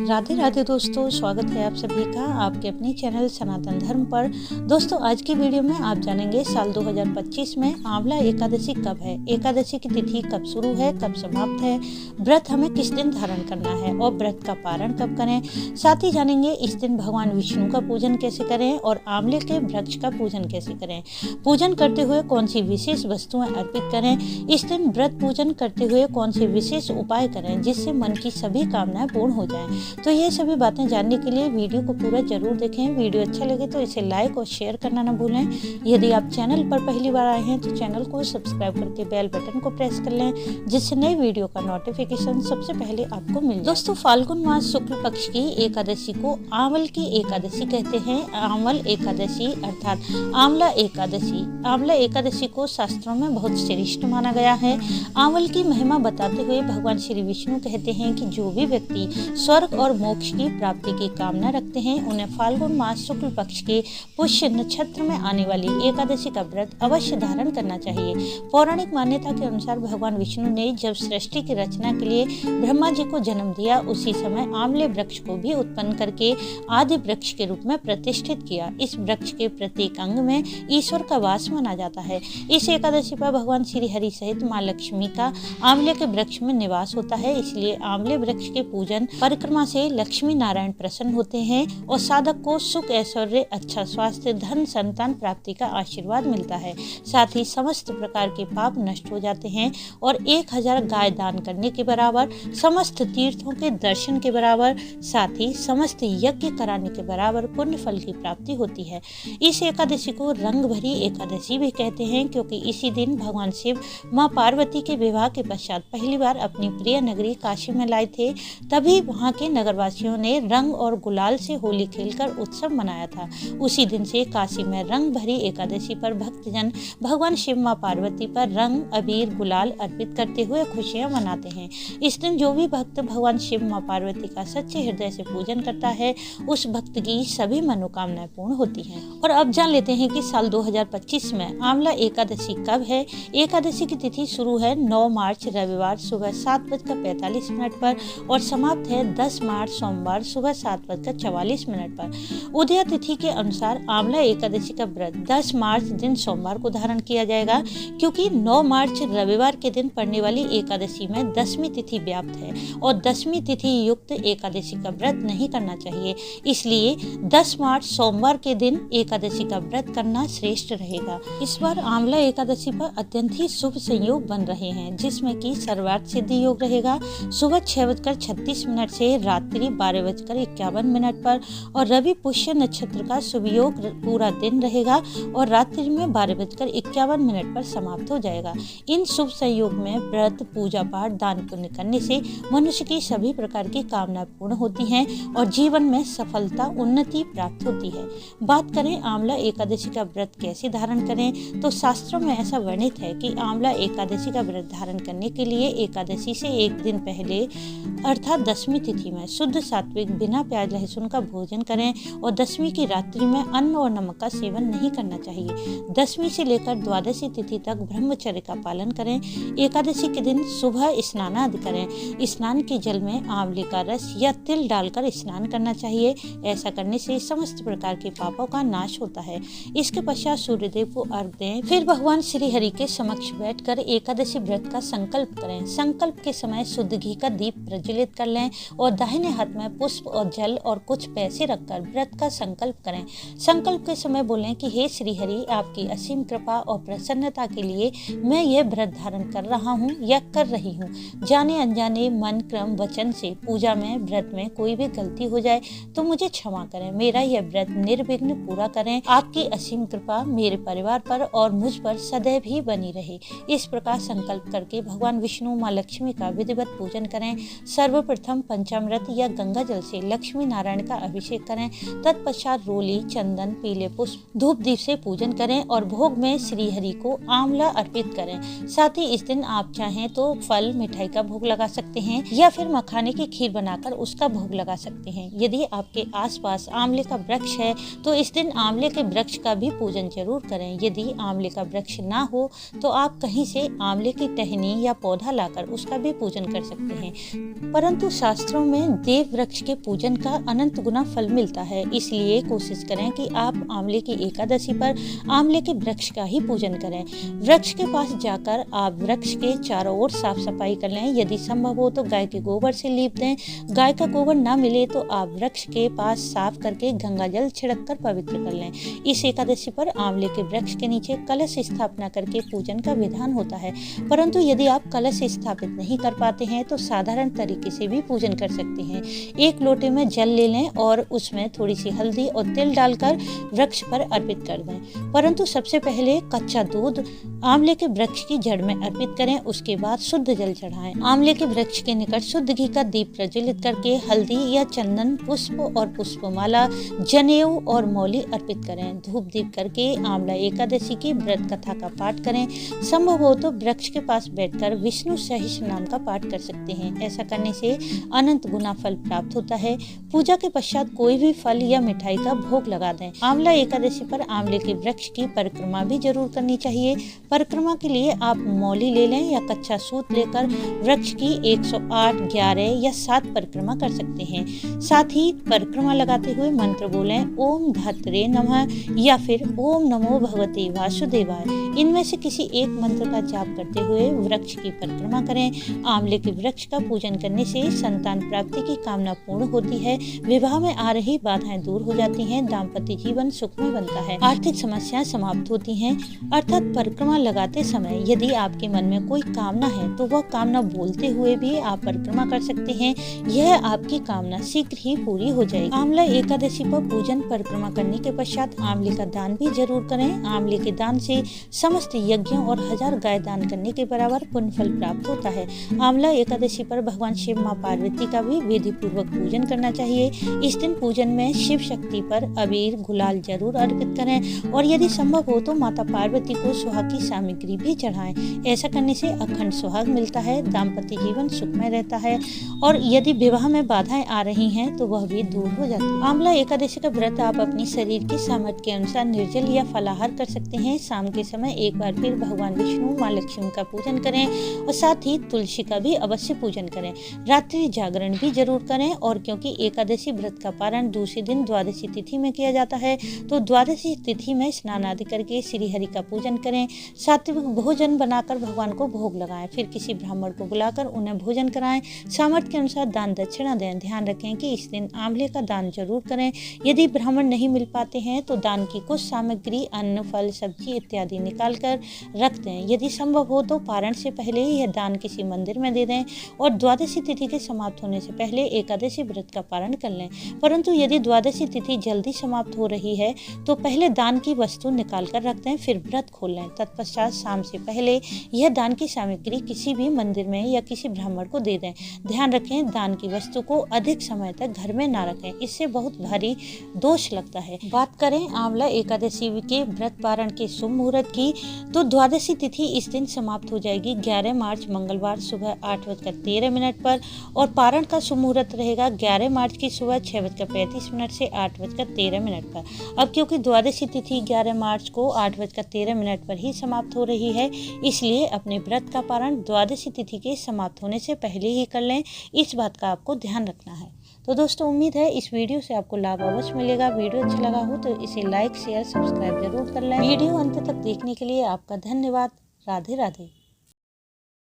राधे राधे दोस्तों, स्वागत है आप सभी का आपके अपने चैनल सनातन धर्म पर। दोस्तों, आज की वीडियो में आप जानेंगे साल 2025 में आंवला एकादशी कब है, एकादशी की तिथि कब शुरू है, कब समाप्त है, व्रत हमें किस दिन धारण करना है और व्रत का पारण कब करें। साथ ही जानेंगे इस दिन भगवान विष्णु का पूजन कैसे करें और आंवले के वृक्ष का पूजन कैसे करें। पूजन करते हुए कौन सी विशेष वस्तुएं अर्पित करें। इस दिन व्रत पूजन करते हुए कौन से विशेष उपाय करें जिससे मन की सभी कामनाएं पूर्ण हो जाएं। तो ये सभी बातें जानने के लिए वीडियो को पूरा जरूर देखें। वीडियो अच्छा लगे तो इसे लाइक और शेयर करना ना भूलें। यदि आप चैनल पर पहली बार आए हैं तो चैनल को सब्सक्राइब करके बेल बटन को प्रेस कर लें, जिससे नई वीडियो का नोटिफिकेशन सबसे पहले आपको मिल जाए। दोस्तों, फाल्गुन मास शुक्ल पक्ष की एकादशी को आंवल की एकादशी कहते हैं। आंवल एकादशी अर्थात आंवला एकादशी। आंवला एकादशी को शास्त्रों में बहुत श्रेष्ठ माना गया है। आंवल की महिमा बताते हुए भगवान श्री विष्णु कहते हैं कि जो भी व्यक्ति स्वर्ग और मोक्ष की प्राप्ति की कामना रखते हैं उन्हें फाल्गुन मास शुक्ल पक्ष के पुष्य नक्षत्र में आने वाली एकादशी का व्रत अवश्य धारण करना चाहिए। पौराणिक मान्यता के अनुसार भगवान विष्णु ने जब सृष्टि की रचना के लिए ब्रह्मा जी को जन्म दिया, उसी समय आंवले वृक्ष को भी उत्पन्न करके आदि वृक्ष के रूप में प्रतिष्ठित किया। इस वृक्ष के प्रत्येक अंग में ईश्वर का वास माना जाता है। इस एकादशी पर भगवान श्री हरि सहित माँ लक्ष्मी का आंवले के वृक्ष में निवास होता है। इसलिए आंवले वृक्ष के पूजन परिक्रमा से लक्ष्मी नारायण प्रसन्न होते हैं और साधक को सुख, ऐश्वर्य, अच्छा स्वास्थ्य, धन, संतान प्राप्ति का आशीर्वाद मिलता है। साथ ही समस्त प्रकार के पाप नष्ट हो जाते हैं और 1000 गाय दान करने के बराबर, समस्त तीर्थों के दर्शन के बराबर, साथ ही समस्त यज्ञ कराने के बराबर पुण्य फल की प्राप्ति होती है। इस एकादशी को रंग भरी एकादशी भी कहते हैं, क्योंकि इसी दिन भगवान शिव माँ पार्वती के विवाह के पश्चात पहली बार अपनी प्रिय नगरी काशी में लाए थे। तभी वहाँ के नगरवासियों ने रंग और गुलाल से होली खेलकर उत्सव मनाया था। उसी दिन से काशी में रंग भरी एकादशी पर भक्तजन भगवान शिव माँ पार्वती पर रंग, अबीर, गुलाल अर्पित करते हुए खुशियाँ मनाते हैं। इस दिन जो भी भक्त भगवान शिव माँ पार्वती का सच्चे हृदय से पूजन करता है, उस भक्त की सभी मनोकामनाएं पूर्ण होती हैं। और अब जान लेते हैं कि साल 2025 में आंवला एकादशी कब है। एकादशी की तिथि शुरू है 9 मार्च रविवार सुबह 7:45 पर और समाप्त है 10 मार्च सोमवार सुबह 7:44 पर। उदय तिथि के अनुसार आंवला एकादशी का व्रत 10 मार्च दिन सोमवार को धारण किया जाएगा, क्योंकि 9 मार्च रविवार के दिन पड़ने वाली एकादशी में 10वीं तिथि व्याप्त है और 10वीं तिथि युक्त एकादशी का व्रत नहीं करना चाहिए। इसलिए 10 मार्च सोमवार के दिन एकादशी का व्रत करना श्रेष्ठ रहेगा। इस बार आंवला एकादशी पर अत्यंत ही शुभ संयोग बन रहे हैं, जिसमें कि सर्वार्थ सिद्धि योग रहेगा सुबह 6:36 से रात्रि 12:51 पर और रवि पुष्य नक्षत्र का शुभ योग पूरा दिन रहेगा और रात्रि में 12:51 पर समाप्त हो जाएगा। इन शुभ संयोग में व्रत, पूजा पाठ, दान पुण्य करने से मनुष्य की सभी प्रकार की कामनाएं पूर्ण होती हैं और जीवन में सफलता, उन्नति प्राप्त होती है। बात करें आंवला एकादशी का व्रत कैसे धारण करें, तो शास्त्रों में ऐसा वर्णित है कि आंवला एकादशी का व्रत धारण करने के लिए एकादशी से एक दिन पहले अर्थात 10वीं तिथि में शुद्ध सात्विक बिना प्याज लहसुन का भोजन करें और 10वीं की रात्रि में अन्न और नमक का सेवन नहीं करना चाहिए। 10वीं से लेकर द्वादशी तिथि तक ब्रह्मचर्य का पालन करें। एकादशी के दिन सुबह स्नान आदि करें। स्नान के जल में आंवले का रस या तिल डालकर स्नान करना चाहिए। ऐसा करने से समस्त प्रकार के पापों का नाश होता है। इसके पश्चात सूर्यदेव को अर्घ दें। फिर भगवान श्री हरि के समक्ष बैठकर एकादशी व्रत का संकल्प करें। संकल्प के समय शुद्ध घी का दीप प्रज्वलित कर लें और दाहिने हाथ में पुष्प और जल और कुछ पैसे रखकर व्रत का संकल्प करें। संकल्प के समय बोलें कि हे श्री हरि, आपकी असीम कृपा और प्रसन्नता के लिए मैं यह व्रत धारण कर रहा हूँ या कर रही हूँ। जाने अनजाने मन, क्रम, वचन से पूजा में, व्रत में कोई भी गलती हो जाए तो मुझे क्षमा करें। मेरा यह व्रत निर्विघ्न पूरा करें। आपकी असीम कृपा मेरे परिवार पर और मुझ पर सदैव ही बनी रहे। इस प्रकार संकल्प करके भगवान विष्णु, माँ लक्ष्मी का विधिवत पूजन करें। सर्वप्रथम पंचामृत या गंगा जल से लक्ष्मी नारायण का अभिषेक करें। तत्पश्चात रोली, चंदन, पीले पुष्प, धूप दीप से पूजन करें और भोग में श्री हरि को आंवला अर्पित करें। साथ ही इस दिन आप चाहें तो फल, मिठाई का भोग लगा सकते हैं या फिर मखाने की खीर बनाकर उसका भोग लगा सकते हैं। यदि आपके आसपास आंवले का वृक्ष है तो इस दिन आंवले के वृक्ष का भी पूजन जरूर करें। यदि आंवले का वृक्ष ना हो तो आप कहीं से आंवले की टहनी या पौधा लाकर उसका भी पूजन कर सकते हैं। परंतु शास्त्रों में देव वृक्ष के पूजन का अनंत गुना फल मिलता है, इसलिए कोशिश करें कि आप आंवले की एकादशी पर आंवले के वृक्ष का ही पूजन करें। वृक्ष के पास जाकर आप वृक्ष के चारों ओर साफ सफाई कर लें। यदि संभव हो तो गाय के गोबर से लीप दें। गाय का गोबर ना मिले तो आप वृक्ष के पास साफ करके गंगा जल छिड़क कर पवित्र कर लें। इस एकादशी पर आंवले के वृक्ष के नीचे कलश स्थापना करके पूजन का विधान होता है, परंतु यदि आप कलश स्थापित नहीं कर पाते हैं तो साधारण तरीके से भी पूजन कर सकते हैं। एक लोटे में जल ले लें और उसमें थोड़ी सी हल्दी और तिल डालकर वृक्ष पर अर्पित कर दें, परंतु सबसे पहले कच्चा दूध आंवले के वृक्ष की जड़ में अर्पित करें, उसके बाद शुद्ध जल चढ़ाएं। आंवले के वृक्ष के निकट शुद्ध घी का दीप प्रज्वलित करके हल्दी या चंदन, पुष्प और पुष्पमाला, जनेऊ और मौली अर्पित करें। धूप दीप करके आंवला एकादशी की व्रत कथा का पाठ करें। संभव हो तो वृक्ष के पास बैठकर विष्णु सहस्त्र नाम का पाठ कर सकते हैं। ऐसा करने से अनंत गुना फल प्राप्त होता है। पूजा के पश्चात कोई भी फल या मिठाई का भोग लगा दें। आंवला एकादशी पर आंवले के वृक्ष की परिक्रमा भी जरूर करनी चाहिए। परिक्रमा के लिए आप मौली ले लें या कच्चा सूत लेकर वृक्ष की 108, 11 या 7 परिक्रमा कर सकते हैं। साथ ही परिक्रमा लगाते हुए मंत्र बोलें, ओम धात्रे नमः या फिर ओम नमो भगवते वासुदेवाय। इनमें से किसी एक मंत्र का जाप करते हुए वृक्ष की परिक्रमा करें। आंवले के वृक्ष का पूजन करने से संतान प्राप्ति की कामना पूर्ण होती है, विवाह में आ रही बाधाएं दूर हो जाती हैं, दाम्पत्य जीवन सुखमय बनता है, आर्थिक समस्याएं समाप्त होती हैं। अर्थात परिक्रमा लगाते समय यदि आपके मन में कोई कामना है तो वह कामना बोलते हुए भी आप परिक्रमा कर सकते हैं। यह आपकी कामना शीघ्र ही पूरी हो जाएगी। आंवला एकादशी पर पूजन परिक्रमा करने के पश्चात आंवले का दान भी जरूर करें। आंवले के दान से समस्त यज्ञों और 1000 गाय दान करने के बराबर पुण्य फल प्राप्त होता है। आंवला एकादशी पर भगवान शिव, माँ पार्वती का भी विधि पूर्वक पूजन करना चाहिए। इस दिन पूजन में शिव शक्ति पर अबीर गुलाल जरूर अर्पित करें और यदि संभव हो तो माता पार्वती को सुहाग की सामग्री भी चढ़ाएं। ऐसा करने से अखंड सुहाग मिलता है, दाम्पत्य जीवन सुखमय रहता है और यदि विवाह में बाधाएं आ रही हैं तो वह भी दूर हो जाती है। आंवला एकादशी का व्रत आप अपनी शरीर की सामर्थ्य के अनुसार निर्जल या फलाहार कर सकते हैं। शाम के समय एक बार फिर भगवान विष्णु, माँ लक्ष्मी का पूजन करें और साथ ही तुलसी का भी अवश्य पूजन करें। रात्रि जागरण भी जरूर करें और क्योंकि एकादशी व्रत का पारण दूसरे दिन द्वादशी तिथि में किया जाता है तो द्वादशी तिथि में स्नान आदि करके श्री हरि का पूजन करें। सात्विक भोजन बनाकर भगवान को भोग लगाएं, फिर किसी ब्राह्मण को बुलाकर उन्हें भोजन कराएं। सामर्थ्य के अनुसार दान दक्षिणा दें। ध्यान रखें कि इस दिन आंवले का दान जरूर करें। यदि ब्राह्मण नहीं मिल पाते हैं तो दान की कुछ सामग्री, अन्न, फल, सब्जी इत्यादि निकाल कर रख दें। यदि संभव हो तो पारण से पहले यह दान किसी मंदिर में दे दें और द्वादशी तिथि के समाप्त होने से पहले एकादशी व्रत का पारण कर लें। परंतु यदि द्वादशी तिथि जल्दी समाप्त हो रही है तो पहले दान की वस्तु निकाल कर रख दें, फिर व्रत खोल लें। तत्पश्चात शाम से पहले यह दान की सामग्री किसी भी मंदिर में या किसी ब्राह्मण को दे दें। ध्यान रखें दान की वस्तु को अधिक समय तक घर में ना रखें, इससे बहुत भारी दोष लगता है। बात करें आंवला एकादशी के व्रत पारण के शुभ मुहूर्त की तो द्वादशी तिथि इस दिन समाप्त हो जाएगी 11 मार्च मंगलवार सुबह 8:13 पर और पारण का शुभ मुहूर्त रहेगा 11 मार्च की सुबह 6:35 से 8:13 पर। अब क्योंकि द्वादशी तिथि 11 मार्च को 8:13 पर ही समाप्त हो रही है, इसलिए अपने व्रत का पारण द्वादशी तिथि के समाप्त होने से पहले ही कर लें। इस बात का आपको ध्यान रखना है। तो दोस्तों उम्मीद है इस वीडियो से आपको लाभ अवश्य मिलेगा। वीडियो अच्छा लगा हो तो इसे लाइक, शेयर, सब्सक्राइब जरूर कर लें। वीडियो अंत तक देखने के लिए आपका धन्यवाद। राधे राधे।